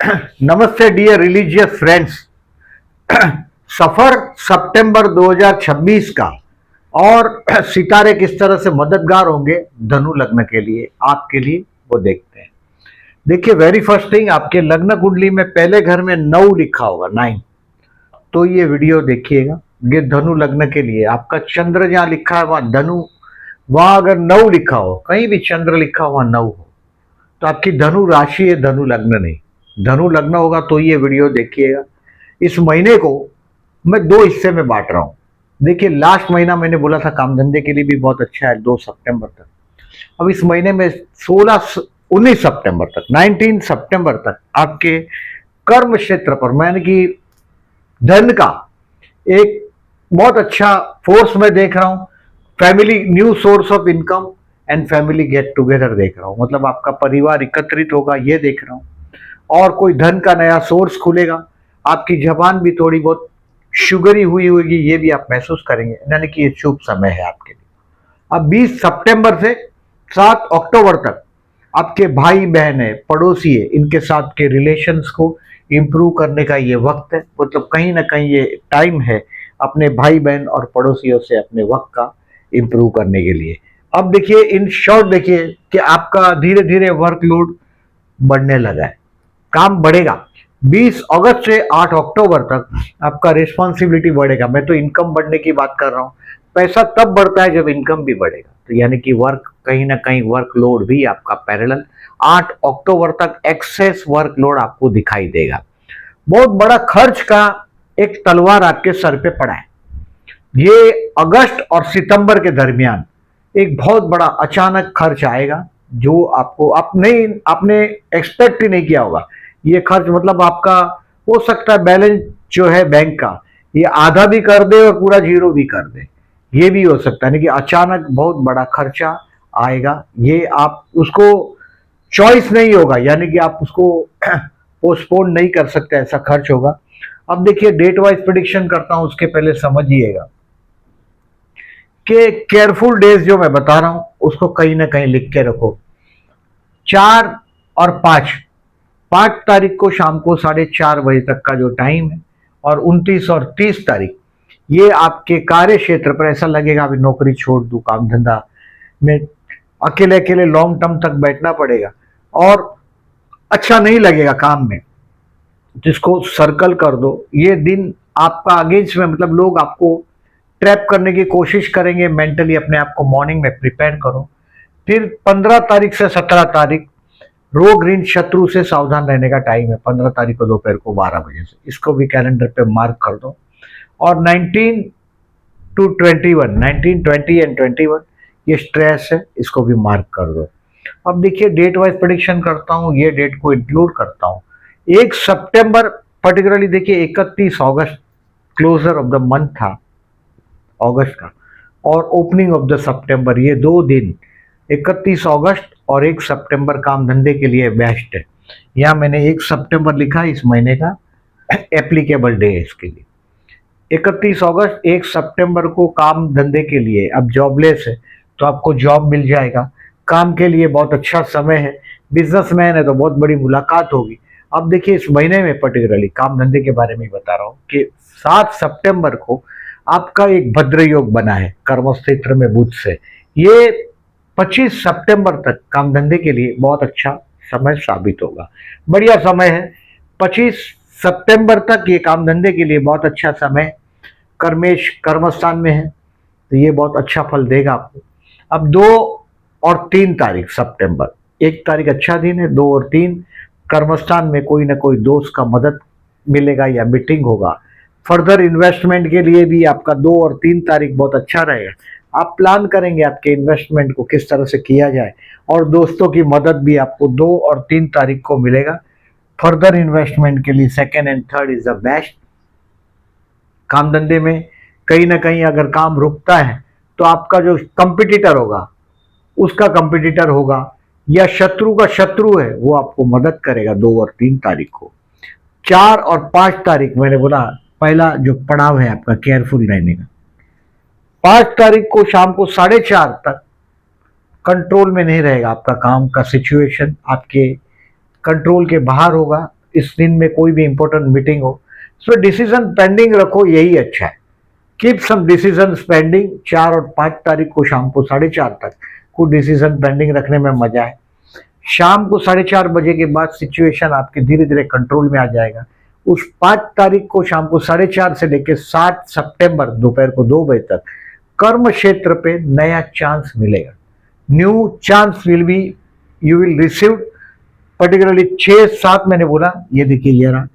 नमस्ते dear religious friends. सफर सितंबर 2026 का और सितारे किस तरह से मददगार होंगे धनु लग्न के लिए, आपके लिए, वो देखते हैं। देखिए, वेरी फर्स्ट थिंग, आपके लग्न कुंडली में पहले घर में 9 लिखा होगा, 9। तो ये वीडियो देखिएगा। ये धनु लग्न के लिए आपका चंद्र जहां लिखा है वहां धनु, वहां अगर 9 लिखा हो, कहीं भी चंद्र लिखा हो वहां 9 हो, तो आपकी धनु राशि है, धनु लग्न नहीं। धनु लग्न होगा तो ये वीडियो देखिएगा। इस महीने को मैं 2 हिस्से में बांट रहा हूं। देखिए, लास्ट महीना मैंने बोला था काम धंधे के लिए भी बहुत अच्छा है, 2 सितंबर तक। अब इस महीने में 19 सितंबर तक, 19 सितंबर तक आपके कर्म क्षेत्र पर, मैंने कि धन का एक बहुत अच्छा फोर्स मैं देख रहा हूं। Family, new source of income and family get together देख रहा हूं। मतलब आपका परिवार एकत्रित होगा, ये देख रहा हूं। और कोई धन का नया सोर्स खुलेगा। आपकी जबान भी थोड़ी बहुत शुगरी हुई होगी, ये भी आप महसूस करेंगे, यानी कि ये शुभ समय है आपके लिए। अब 20 सितंबर से 7 अक्टूबर तक आपके भाई बहन है, पड़ोसी है, इनके साथ के रिलेशंस को इंप्रूव करने का ये वक्त है। मतलब कहीं ना कहीं ये टाइम है अपने भाई बहन और पड़ोसियों से अपने वक्त का इंप्रूव करने के लिए। अब देखिए, इन शॉर्ट देखिए कि आपका धीरे धीरे वर्कलोड बढ़ने लगा है, काम बढ़ेगा। 20 अगस्त से 8 अक्टूबर तक आपका रिस्पॉन्सिबिलिटी बढ़ेगा। मैं तो इनकम बढ़ने की बात कर रहा हूँ। पैसा तब बढ़ता है जब इनकम भी बढ़ेगा, तो यानी कि वर्क, कहीं ना कहीं वर्कलोड भी आपका पैरेलल 8 अक्टूबर तक एक्सेस वर्कलोड आपको दिखाई देगा। बहुत बड़ा खर्च का एक तलवार आपके सर पे पड़ा है। ये अगस्त और सितंबर के दरमियान एक बहुत बड़ा अचानक खर्च आएगा, जो आपको आपने एक्सपेक्ट ही नहीं किया होगा। ये खर्च मतलब आपका हो सकता है बैलेंस जो है बैंक का, ये आधा भी कर दे और पूरा जीरो भी कर दे, ये भी हो सकता है। कि अचानक बहुत बड़ा खर्चा आएगा, ये आप उसको चॉइस नहीं होगा, यानी कि आप उसको पोस्टपोन नहीं कर सकते, ऐसा खर्च होगा। अब देखिए, डेट वाइज प्रिडिक्शन करता हूं, उसके पहले समझिएगा कि केयरफुल डेज जो मैं बता रहा हूं उसको कहीं ना कहीं लिख के रखो। 4 और 5 तारीख को शाम को 4:30 बजे तक का जो टाइम है, और 29 और 30 तारीख, ये आपके कार्य क्षेत्र पर ऐसा लगेगा अभी नौकरी छोड़ दूं, काम धंधा में अकेले अकेले लॉन्ग टर्म तक बैठना पड़ेगा और अच्छा नहीं लगेगा काम में, जिसको सर्कल कर दो। ये दिन आपका अगेंस्ट में, मतलब लोग आपको ट्रैप करने की कोशिश करेंगे, मेंटली अपने आप को मॉर्निंग में प्रिपेयर करो। फिर 15 तारीख से 17 तारीख रोग ऋण शत्रु से सावधान रहने का टाइम है, 15 तारीख को दोपहर को 12 बजे से, इसको भी कैलेंडर पे मार्क कर दो। और 19 टू 21, 19, 20 एंड 21 ये स्ट्रेस है, इसको भी मार्क कर दो। अब देखिए, डेट वाइज प्रेडिक्शन करता हूँ, ये डेट को इंक्लूड करता हूँ। 1 सितंबर पर्टिकुलरली देखिए, 31 अगस्त क्लोजर ऑफ द मंथ था अगस्त का, और ओपनिंग ऑफ द सितंबर, ये 2 दिन 31 अगस्त और 1 सितंबर काम धंधे के लिए बेस्ट है। यहाँ मैंने 1 सितंबर लिखा, इस महीने का एप्लीकेबल डे है इसके लिए। 31 अगस्त 1 सितंबर को काम धंधे के लिए, अब जॉबलेस है तो आपको जॉब मिल जाएगा, काम के लिए बहुत अच्छा समय है। बिजनेसमैन है तो बहुत बड़ी मुलाकात होगी। अब देखिए, इस महीने में पर्टिकुलरली काम धंधे के बारे में बता रहा हूँ कि 7 सितंबर को आपका एक भद्र योग बना है कर्म क्षेत्र में बुध से। ये 25 सितंबर तक काम धंधे के लिए बहुत अच्छा समय साबित होगा, बढ़िया समय है। 25 सितंबर तक ये काम धंधे के लिए बहुत अच्छा समय, कर्मेश कर्मस्थान में है, तो ये बहुत अच्छा फल देगा आपको। अब 2 और 3 तारीख सितंबर, 1 तारीख अच्छा दिन है, 2 और 3 कर्मस्थान में कोई ना कोई दोस्त का मदद मिलेगा या मीटिंग होगा। फर्दर इन्वेस्टमेंट के लिए भी आपका 2 और 3 तारीख बहुत अच्छा रहेगा। आप प्लान करेंगे आपके इन्वेस्टमेंट को किस तरह से किया जाए, और दोस्तों की मदद भी आपको 2 और 3 तारीख को मिलेगा। फर्दर इन्वेस्टमेंट के लिए 2nd and 3rd is the best. काम धंधे में कहीं ना कहीं अगर काम रुकता है तो आपका जो कंपटीटर होगा उसका कंपटीटर होगा, या शत्रु का शत्रु है, वो आपको मदद करेगा 2 और 3 तारीख को। 4 और 5 तारीख मैंने बोला पहला जो पड़ाव है आपका केयरफुल रहने का। 5 तारीख को शाम को 4:30 तक कंट्रोल में नहीं रहेगा आपका काम का सिचुएशन, आपके कंट्रोल के बाहर होगा, इस दिन में कोई भी इंपॉर्टेंट मीटिंग हो, इसमें डिसीजन पेंडिंग रखो, यही अच्छा है। Keep some decision pending. 4 और 5 तारीख को शाम को 4:30 तक कुछ डिसीजन पेंडिंग रखने में मजा है। शाम को 4:30 बजे के बाद सिचुएशन आपके धीरे धीरे कंट्रोल में आ जाएगा। उस 5 तारीख को शाम को 4:30 से लेकर 7 सितंबर दोपहर को 2 बजे तक कर्म क्षेत्र पे नया चांस मिलेगा। New chance will be you will receive, particularly 6-7 मैंने बोला, ये देखिए ये रहा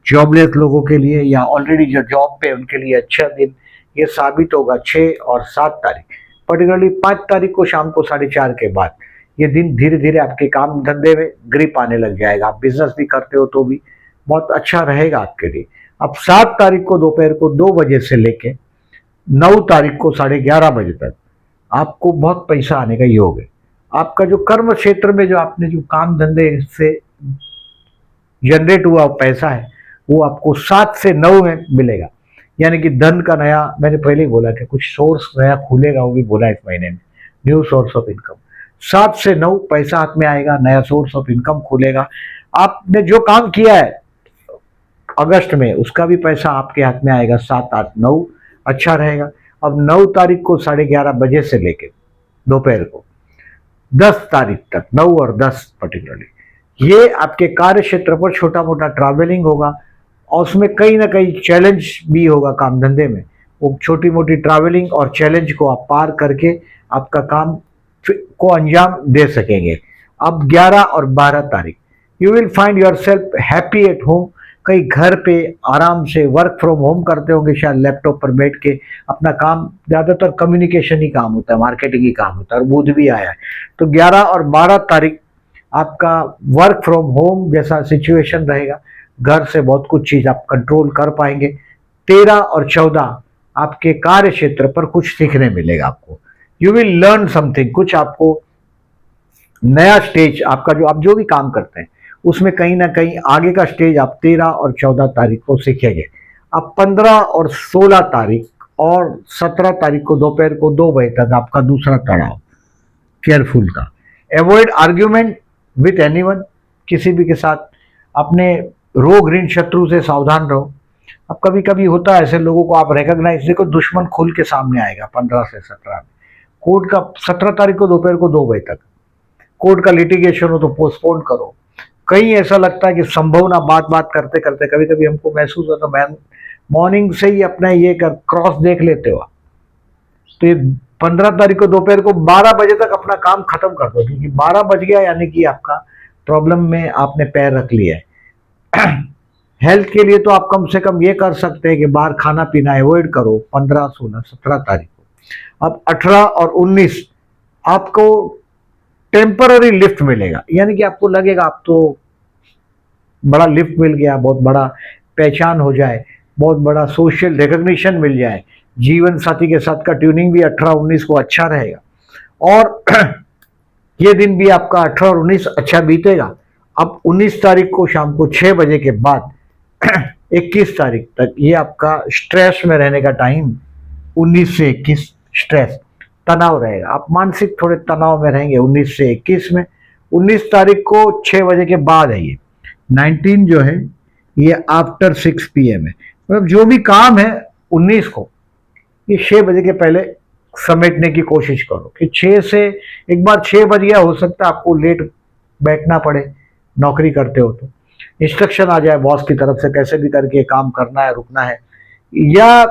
जॉबलेस लोगों के लिए या ऑलरेडी जो जॉब पे उनके लिए अच्छा दिन ये साबित होगा। 6 और 7 तारीख, पर्टिकुलरली 5 तारीख को शाम को 4:30 के बाद ये दिन धीरे धीरे आपके काम धंधे में ग्रिप आने लग जाएगा। आप बिजनेस भी करते हो तो भी बहुत अच्छा रहेगा आपके लिए। अब 7 तारीख को दोपहर को 2 बजे से लेके 9 तारीख को 11:30 बजे तक आपको बहुत पैसा आने का योग है। आपका जो कर्म क्षेत्र में जो आपने जो काम धंधे से जनरेट हुआ पैसा है वो आपको 7 से 9 में मिलेगा। यानी कि धन का नया, मैंने पहले ही बोला कि कुछ सोर्स नया खुलेगा, वो भी बोला इस महीने में, न्यू सोर्स ऑफ इनकम। 7 से 9 पैसा हाथ में आएगा, नया सोर्स ऑफ इनकम खुलेगा। आपने जो काम किया है अगस्त में उसका भी पैसा आपके हाथ में आएगा। 7, 8, 9 अच्छा रहेगा। अब 9 तारीख को 11:30 बजे से लेके दोपहर को 10 तारीख तक, 9 और 10 पर्टिकुलरली, ये आपके कार्य क्षेत्र पर छोटा मोटा ट्रैवलिंग होगा और उसमें कहीं ना कहीं चैलेंज भी होगा काम धंधे में। वो छोटी मोटी ट्रैवलिंग और चैलेंज को आप पार करके आपका काम को अंजाम दे सकेंगे। अब 11 और 12 तारीख you will find your self happy at home. कहीं घर पे आराम से वर्क फ्रॉम होम करते होंगे, शायद लैपटॉप पर बैठ के अपना काम, ज़्यादातर कम्युनिकेशन ही काम होता है, मार्केटिंग ही काम होता है, और बुध भी आया है। तो 11 और 12 तारीख आपका वर्क फ्रॉम होम जैसा सिचुएशन रहेगा। घर से बहुत कुछ चीज़ आप कंट्रोल कर पाएंगे। 13 और 14 आपके कार्य क्षेत्र पर कुछ सीखने मिलेगा आपको। यू विल लर्न समथिंग, कुछ आपको नया स्टेज आपका जो आप जो भी काम करते हैं उसमें कहीं ना कहीं आगे का स्टेज आप 13 और 14 तारीख को सीखेंगे। अब 15 और 16 तारीख और 17 तारीख को दोपहर को 2 बजे तक आपका दूसरा तनाव केयरफुल का। अवॉइड आर्ग्यूमेंट विथ एनीवन, किसी भी के साथ। अपने रोग ऋण शत्रु से सावधान रहो। अब कभी कभी होता है ऐसे लोगों को आप रिकॉग्नाइज, देखो दुश्मन खुल के सामने आएगा 15 से 17 में। कोर्ट का 17 तारीख को दोपहर को 2 बजे तक कोर्ट का लिटिगेशन हो तो पोस्टपोन करो। कहीं ऐसा लगता है कि संभावना बात करते करते कभी कभी हमको महसूस होता है मॉर्निंग से ही अपना ये कर क्रॉस देख लेते हो। तो ये 15 तारीख को दोपहर को 12 बजे तक अपना काम खत्म कर दो, क्योंकि 12 बज गया यानी कि आपका प्रॉब्लम में आपने पैर रख लिया है। हेल्थ के लिए तो आप कम से कम ये कर सकते हैं कि बाहर खाना पीना अवॉइड करो 15, 16, 17 तारीख को। अब 18 और 19 आपको टेम्पररी लिफ्ट मिलेगा, यानी कि आपको लगेगा आप तो बड़ा लिफ्ट मिल गया, बहुत बड़ा पहचान हो जाए, बहुत बड़ा सोशल रिकग्निशन मिल जाए। जीवन साथी के साथ का ट्यूनिंग भी 18-19 को अच्छा रहेगा और ये दिन भी आपका 18 और 19 अच्छा बीतेगा। अब 19 तारीख को शाम को 6 बजे के बाद 21 तारीख तक ये आपका स्ट्रेस में रहने का टाइम, 19 से 21 स्ट्रेस तनाव रहेगा। आप मानसिक थोड़े तनाव में रहेंगे 19 से 21 में। 19 तारीख को 6 बजे के बाद है ये। 19 जो है ये आफ्टर 6 PM है। मतलब जो भी काम है 19 को ये 6 बजे के पहले समेटने की कोशिश करो कि 6 से, एक बार 6 बज गया हो सकता है आपको लेट बैठना पड़े, नौकरी करते हो तो इंस्ट्रक्शन आ जाए बॉस की तरफ से कैसे भी करके काम करना है, रुकना है, या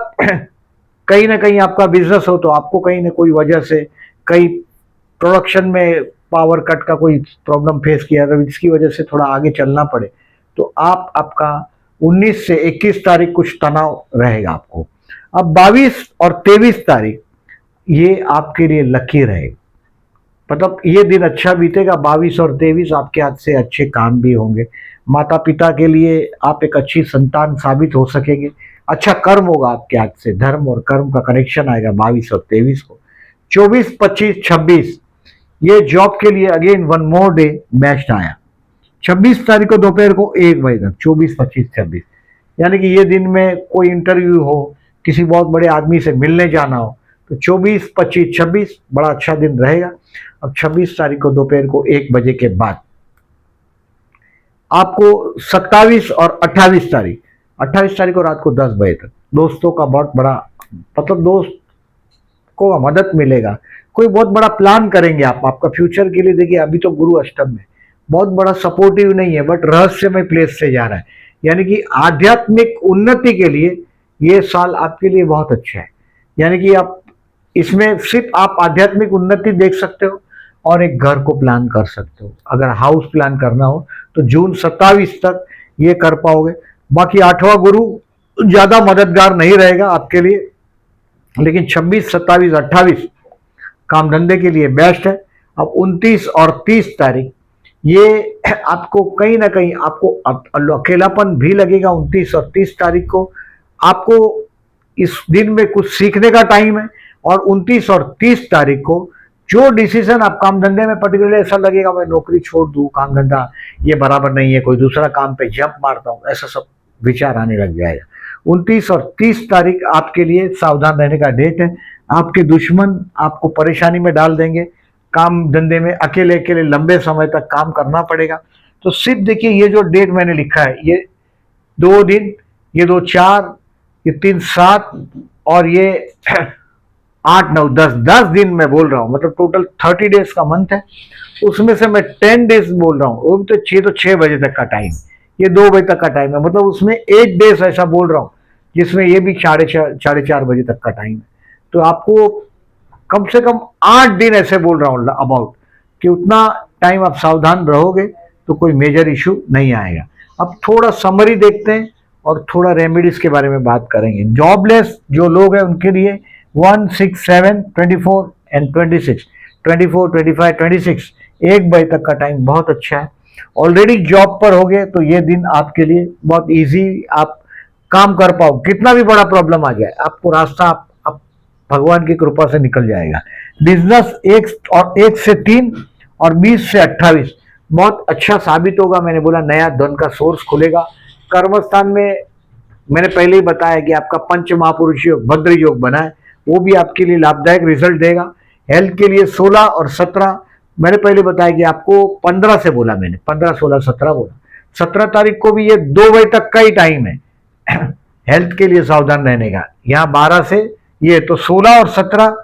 कहीं ना कहीं आपका बिजनेस हो तो आपको कहीं ना कोई वजह से कहीं प्रोडक्शन में पावर कट का कोई प्रॉब्लम फेस किया तो इसकी वजह से थोड़ा आगे चलना पड़े, तो आपका 19 से 21 तारीख कुछ तनाव रहेगा आपको। अब 22 और 23 तारीख ये आपके लिए लकी रहेगा, मतलब ये दिन अच्छा बीतेगा। 22 और 23 आपके हाथ से अच्छे काम भी होंगे। माता पिता के लिए आप एक अच्छी संतान साबित हो सकेंगे। अच्छा कर्म होगा आपके हाथ से, धर्म और कर्म का कनेक्शन आएगा 22 और 23 को। 24, 25, 26 ये जॉब के लिए again one more day best आया। 26 तारीख को दोपहर को 1 बजे तक, 24, 25, 26 यानी कि ये दिन में कोई इंटरव्यू हो, किसी बहुत बड़े आदमी से मिलने जाना हो तो 24, 25, 26 बड़ा अच्छा दिन रहेगा। अब 26 तारीख को दोपहर को 1 बजे के बाद आपको 27 और 28 तारीख को रात को 10 बजे तक दोस्तों का बहुत बड़ा, मतलब दोस्त को मदद मिलेगा, कोई बहुत बड़ा प्लान करेंगे आप आपका फ्यूचर के लिए। देखिए अभी तो गुरु अष्टम में बहुत बड़ा सपोर्टिव नहीं है, बट रहस्यमय प्लेस से जा रहा है, यानी कि आध्यात्मिक उन्नति के लिए ये साल आपके लिए बहुत अच्छा है। यानी कि आप इसमें सिर्फ आप आध्यात्मिक उन्नति देख सकते हो और एक घर को प्लान कर सकते हो। अगर हाउस प्लान करना हो तो जून 27 तक ये कर पाओगे। बाकी 8वां गुरु ज्यादा मददगार नहीं रहेगा आपके लिए, लेकिन 26, 27, 28 काम धंधे के लिए बेस्ट है। अब 29 और 30 तारीख ये आपको कहीं ना कहीं आपको अकेलापन भी लगेगा। 29 और 30 तारीख को आपको इस दिन में कुछ सीखने का टाइम है, और 29 और 30 तारीख को जो डिसीजन आप काम धंधे में पर्टिकुलरली ऐसा लगेगा मैं नौकरी छोड़ दूं, काम धंधा ये बराबर नहीं है, कोई दूसरा काम पे जंप मारता हूं, ऐसा सब विचार आने लग जाएगा। 29 और 30 तारीख आपके लिए सावधान रहने का डेट है। आपके दुश्मन आपको परेशानी में डाल देंगे, काम धंधे में अकेले अकेले लंबे समय तक काम करना पड़ेगा। तो सिर्फ देखिए ये जो डेट मैंने लिखा है, ये 2 दिन, ये 2 4, ये 3 7 और ये 8 9 10 दिन मैं बोल रहा हूँ, मतलब टोटल 30 डेज का मंथ है। उसमें से मैं 10 डेज बोल रहा हूँ, वो भी तो 6 बजे तक का टाइम, ये 2 बजे तक का टाइम है, मतलब उसमें 8 डेज ऐसा बोल रहा हूँ जिसमें ये भी 4:30 बजे तक का टाइम है। तो आपको कम से कम 8 दिन ऐसे बोल रहा हूँ अबाउट, कि उतना टाइम आप सावधान रहोगे तो कोई मेजर इशू नहीं आएगा। अब थोड़ा समरी देखते हैं और थोड़ा रेमेडीज के बारे में बात करेंगे। जॉबलेस जो लोग हैं उनके लिए 1 6 7 24 एंड 26, 24 25 26 1 बजे तक का टाइम बहुत अच्छा है। ऑलरेडी जॉब पर हो गए तो ये दिन आपके लिए बहुत इजी, आप काम कर पाओ, कितना भी बड़ा प्रॉब्लम आ जाए आपको रास्ता आप भगवान की कृपा से निकल जाएगा। बिजनेस 1 से 3 और 20 से 28 बहुत अच्छा साबित होगा। मैंने बोला नया धन का सोर्स खुलेगा। कर्मस्थान में मैंने पहले ही बताया कि आपका पंच महापुरुष योग भद्र योग बना है, वो भी आपके लिए लाभदायक रिजल्ट देगा। हेल्थ के लिए 16 और 17 मैंने पहले बताया कि आपको 15 से बोला, मैंने 15 16 17 बोला। 17 तारीख को भी ये 2 बजे तक का ही टाइम है हेल्थ के लिए सावधान रहने का। यहाँ 12 से ये तो 16 और 17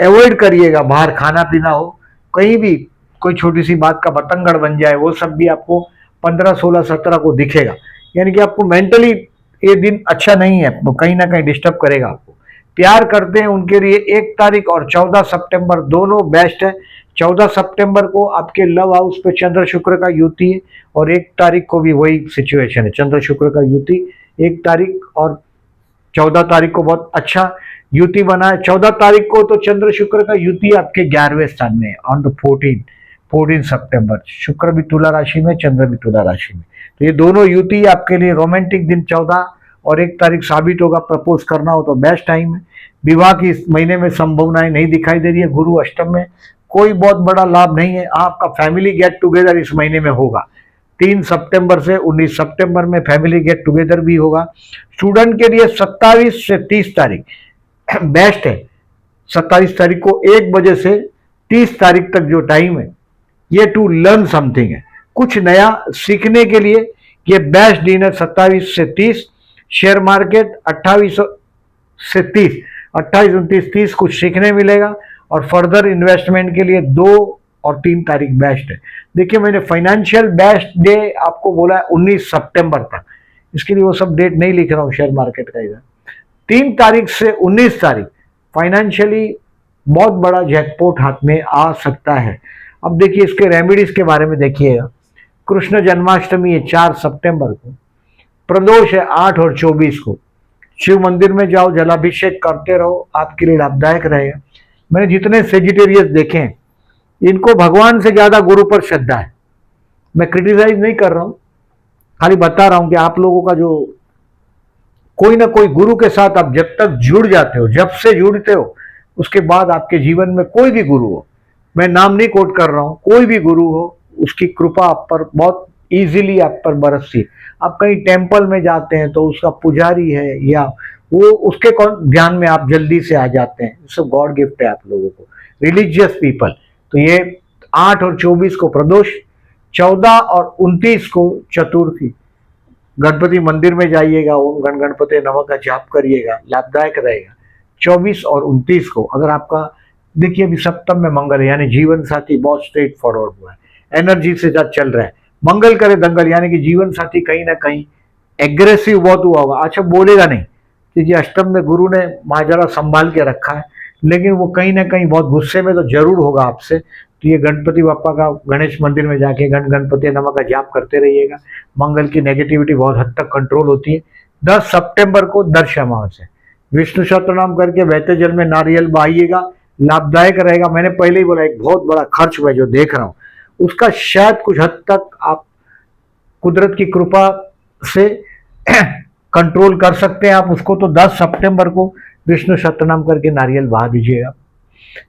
अवॉइड करिएगा, बाहर खाना पीना हो, कहीं भी कोई छोटी सी बात का बतंगड़ बन जाए, वो सब भी आपको 15 16 17 को दिखेगा। यानी कि आपको मेंटली ये दिन अच्छा नहीं है, कहीं ना कहीं डिस्टर्ब करेगा आपको। प्यार करते हैं उनके लिए 1 तारीख और 14 सितंबर दोनों बेस्ट है। 14 सितंबर को आपके लव हाउस पे चंद्र शुक्र का युति है, और 1 तारीख को भी वही सिचुएशन है, चंद्र शुक्र का युति 1 तारीख और 14 तारीख को बहुत अच्छा युति बना है। 14 तारीख को तो चंद्र शुक्र का युति आपके 11वें स्थान में ऑन द 14 सितंबर, शुक्र भी तुला राशि में, चंद्र भी तुला राशि में। तो ये दोनों युति आपके लिए रोमांटिक दिन 14 और 1 तारीख साबित होगा। प्रपोज करना हो तो बेस्ट टाइम है। विवाह की इस महीने में संभावनाएं नहीं दिखाई दे रही है। गुरु अष्टम में कोई बहुत बड़ा लाभ नहीं है। आपका फैमिली गेट टुगेदर इस महीने में होगा। 3 सितंबर से 19 सितंबर में फैमिली गेट टुगेदर भी होगा। स्टूडेंट के लिए 27 से 30 तारीख बेस्ट है। 27 तारीख को 1 बजे से 30 तारीख तक जो टाइम है ये टू लर्न समथिंग है, कुछ नया सीखने के लिए ये बेस्ट दिन है। 27 से 30 शेयर मार्केट, 28 से 30, 28 29 30 कुछ सीखने मिलेगा। और फर्दर इन्वेस्टमेंट के लिए 2 और 3 तारीख बेस्ट है। देखिए मैंने फाइनेंशियल बेस्ट डे आपको बोला है 19 सितंबर तक, इसके लिए वो सब डेट नहीं लिख रहा हूँ शेयर मार्केट का इधर। 3 तारीख से 19 तारीख फाइनेंशियली बहुत बड़ा जैकपॉट हाथ में आ सकता है। अब देखिए इसके रेमेडीज के बारे में देखिएगा। कृष्ण जन्माष्टमी है 4 सितंबर को, प्रदोष है 8 और 24 को। शिव मंदिर में जाओ, जलाभिषेक करते रहो, आपके लिए लाभदायक रहेगा। मैंने जितने वेजिटेरियंस देखे हैं इनको भगवान से ज्यादा गुरु पर श्रद्धा है। मैं क्रिटिसाइज नहीं कर रहा हूं, खाली बता रहा हूं कि आप लोगों का जो कोई ना कोई गुरु के साथ आप जब तक जुड़ जाते हो, जब से जुड़ते हो उसके बाद आपके जीवन में कोई भी गुरु हो, मैं नाम नहीं कोट कर रहा हूं, कोई भी गुरु हो, उसकी कृपा आप पर बहुत इजीली आप पर बरसती। आप कहीं टेंपल में जाते हैं तो उसका पुजारी है या वो उसके ध्यान में आप जल्दी से आ जाते हैं। सब गॉड गिफ्ट है आप लोगों को, रिलीजियस पीपल। तो ये 8 और 24 को प्रदोष, 14 और 29 को चतुर्थी, गणपति मंदिर में जाइएगा, ओम गण गणपति नमः का जाप करिएगा, लाभदायक रहेगा। 24 और 29 को अगर आपका, देखिए अभी सप्तम में मंगल है, यानी जीवन साथी बहुत स्ट्रेट फॉरवर्ड हुआ है, एनर्जी से साथ चल रहा है, मंगल करे दंगल, यानी कि जीवन साथी कहीं ना कहीं एग्रेसिव बहुत हुआ होगा। अच्छा बोलेगा नहीं कि अष्टम में गुरु ने माजरा संभाल के रखा है, लेकिन वो कहीं ना कहीं बहुत गुस्से में तो जरूर होगा आपसे। तो ये गणपति बापा का गणेश मंदिर में जाके गण गणपति नमः का जाप करते रहिएगा, मंगल की नेगेटिविटी बहुत हद तक कंट्रोल होती है। 10 सितंबर को दर्श अमावस्या, विष्णु सहस्त्रनाम करके बहते जल में नारियल बहाइएगा, लाभदायक रहेगा। मैंने पहले ही बोला, एक बहुत बड़ा खर्च मैं जो देख रहा हूँ उसका शायद कुछ हद तक आप कुदरत की कृपा से कंट्रोल कर सकते हैं आप उसको। तो 10 सितंबर को विष्णु सहस्त्रनाम करके नारियल बहा दीजिएगा।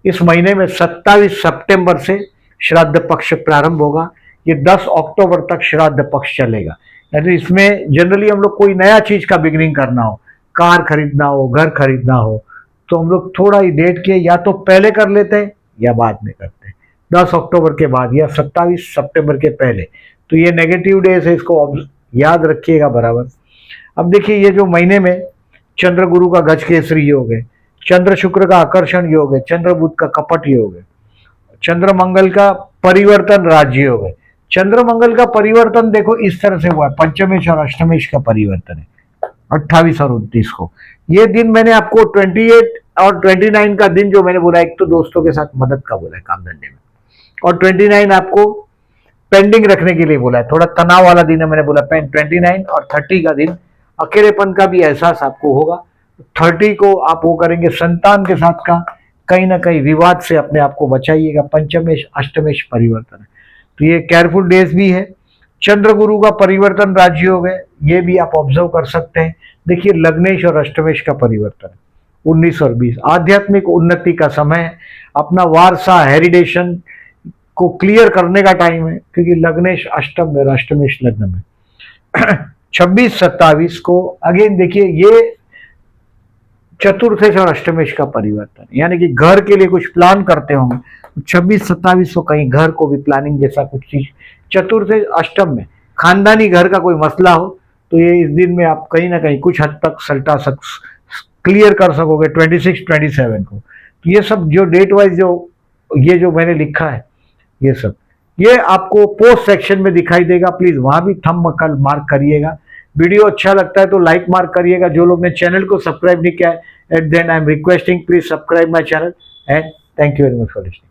इस महीने में 27 सितंबर से श्राद्ध पक्ष प्रारंभ होगा, ये 10 अक्टूबर तक श्राद्ध पक्ष चलेगा। यानी इसमें जनरली हम लोग कोई नया चीज का बिगिनिंग करना हो, कार खरीदना हो, घर खरीदना हो, तो हम लोग थोड़ा ही डेट के या तो पहले कर लेते हैं या बाद में करते हैं, 10 अक्टूबर के बाद या 27 सितंबर के पहले। तो ये नेगेटिव डेज है, इसको याद रखिएगा बराबर। अब देखिए ये जो महीने में चंद्र गुरु का गज केसरी योग है, चंद्र शुक्र का आकर्षण योग है, चंद्र बुध का कपट योग है, चंद्र मंगल का परिवर्तन राज्य योग है। चंद्र मंगल का परिवर्तन देखो इस तरह से हुआ है, पंचमेश और अष्टमेश का परिवर्तन है 28 और 29 को। ये दिन मैंने आपको 28 और 29 का दिन जो मैंने बोला, एक तो दोस्तों के साथ मदद का बोला है काम धंधे में, और 29 आपको पेंडिंग रखने के लिए बोला है, थोड़ा तनाव वाला दिन है मैंने बोला। 29 और 30 का दिन अकेलेपन का भी एहसास आपको होगा। 30 को आप वो करेंगे संतान के साथ का कहीं ना कहीं विवाद से अपने आप को बचाइएगा, पंचमेश अष्टमेश परिवर्तन है, तो ये केयरफुल डेज भी है। चंद्र गुरु का परिवर्तन राजयोग है, ये भी आप ऑब्जर्व कर सकते हैं। देखिए लग्नेश और अष्टमेश का परिवर्तन 19 और 20 आध्यात्मिक उन्नति का समय है, अपना वारसा हेरिडेशन को क्लियर करने का टाइम है, क्योंकि लग्नेश अष्टम में, अष्टमेश लग्न में। 26-27 को अगेन देखिए ये चतुर्थेश और अष्टमेश का परिवर्तन, यानी कि घर के लिए कुछ प्लान करते होंगे, 26-27 को कहीं घर को भी प्लानिंग जैसा कुछ चीज। चतुर्थेश अष्टम में खानदानी घर का कोई मसला हो तो ये इस दिन में आप कहीं ना कहीं कुछ हद तक सल्टा क्लियर कर सकोगे 26-27 को। तो ये सब जो डेट वाइज ये जो मैंने लिखा है ये सब, ये आपको पोस्ट सेक्शन में दिखाई देगा, प्लीज वहां भी थंब मार्क करिएगा। वीडियो अच्छा लगता है तो लाइक मार्क करिएगा। जो लोग ने चैनल को सब्सक्राइब नहीं किया है, at then I am requesting please subscribe my channel and thank you very much for listening.